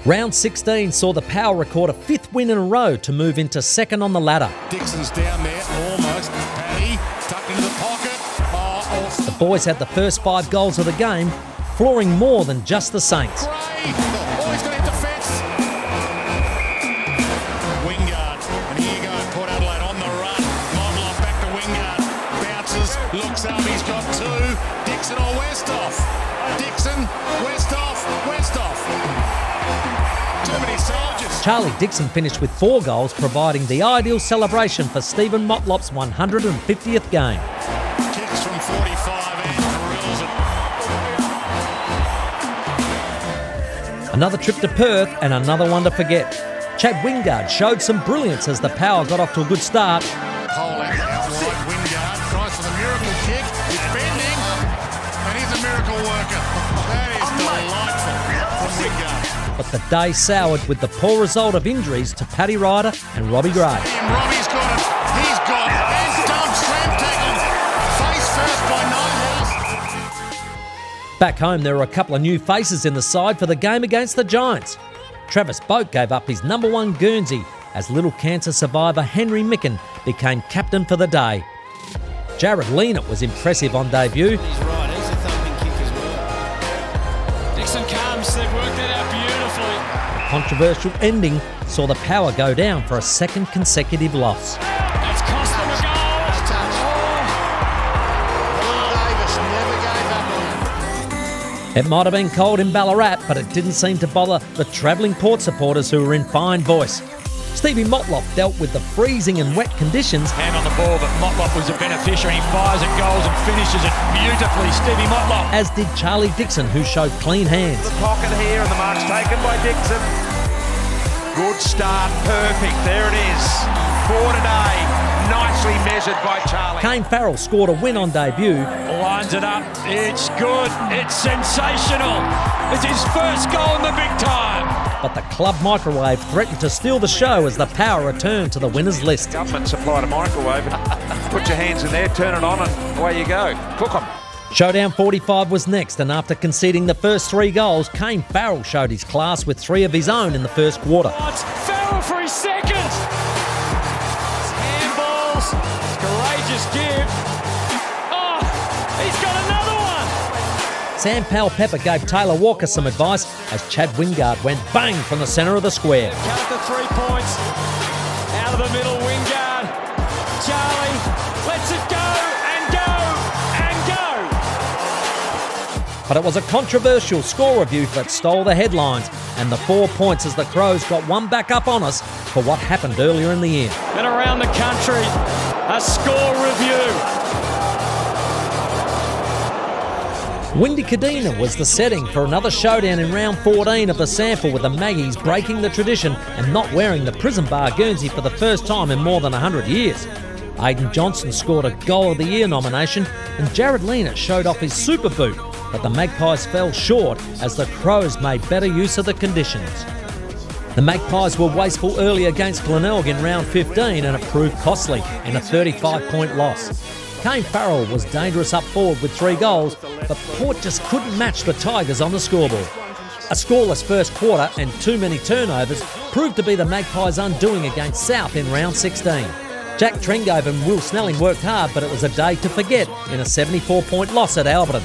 Round 16 saw the Power record a 5th win in a row to move into second on the ladder. Dixon's down there, almost. Paddy tucked into the pocket. The boys had the first 5 goals of the game, flooring more than just the Saints. Great! Oh, he's got into defence. Wingard, and here you go, Port Adelaide on the run. Motlop back to Wingard, bounces, looks up, he's got 2. Dixon or Westhoff. Dixon, Westhoff. Too many soldiers. Charlie Dixon finished with 4 goals, providing the ideal celebration for Stephen Motlop's 150th game. Kicks from 45 and drills it. Another trip to Perth and another one to forget. Chad Wingard showed some brilliance as the Power got off to a good start. Pole out wide, Wingard tries for the miracle kick. It's bending, and he's a miracle worker. That is delightful from Wingard. But the day soured with the poor result of injuries to Paddy Ryder and Robbie Gray. And Robbie's got it. He's got it. And dumped, slam tackled. Face first by Nighthouse. Back home, there were a couple of new faces in the side for the game against the Giants. Travis Boak gave up his #1 Guernsey as little cancer survivor Henry Micken became captain for the day. Jared Leanett was impressive on debut. He's right, he's a thumping kick as well. Dixon comes, they've worked that out beautifully. The controversial ending saw the Power go down for a second consecutive loss. That's cost them a goal. Davis never gave up on him. It might have been cold in Ballarat, but it didn't seem to bother the travelling Port supporters who were in fine voice. Stevie Motlop dealt with the freezing and wet conditions. Hand on the ball, but Motlop was a beneficiary. He fires at goals and finishes it beautifully. Stevie Motlop. As did Charlie Dixon, who showed clean hands. The pocket here, and the mark's taken by Dixon. Good start, perfect. There it is. For today, nicely measured by Charlie. Kane Farrell scored a win on debut. Lines it up. It's good. It's sensational. It's his first goal in the big time. But the club microwave threatened to steal the show as the Power returned to the winners list. Government supplied a microwave. Put your hands in there, turn it on, and away you go. Cook 'em. Showdown 45 was next, and after conceding the first 3 goals, Kane Farrell showed his class with 3 of his own in the first quarter. It's Farrell for his second. It's handballs. It's courageous give. Oh, he's got another one. Sam Powell-Pepper gave Taylor Walker some advice as Chad Wingard went bang from the centre of the square. Cut it to 3 points. Out of the middle, Wingard. Charlie lets it go and go and go. But it was a controversial score review that stole the headlines, and the 4 points as the Crows got one back up on us for what happened earlier in the year. And around the country, a score review. Windy Cadena was the setting for another showdown in round 14 of the sample, with the Maggies breaking the tradition and not wearing the prison bar Guernsey for the first time in more than 100 years. Aidan Johnson scored a Goal of the Year nomination, and Jared Leanett showed off his super boot, but the Magpies fell short as the Crows made better use of the conditions. The Magpies were wasteful early against Glenelg in round 15, and it proved costly in a 35-point loss. Kane Farrell was dangerous up forward with 3 goals, but Port just couldn't match the Tigers on the scoreboard. A scoreless first quarter and too many turnovers proved to be the Magpies' undoing against South in round 16. Jack Trengove and Will Snelling worked hard, but it was a day to forget in a 74-point loss at Alberton.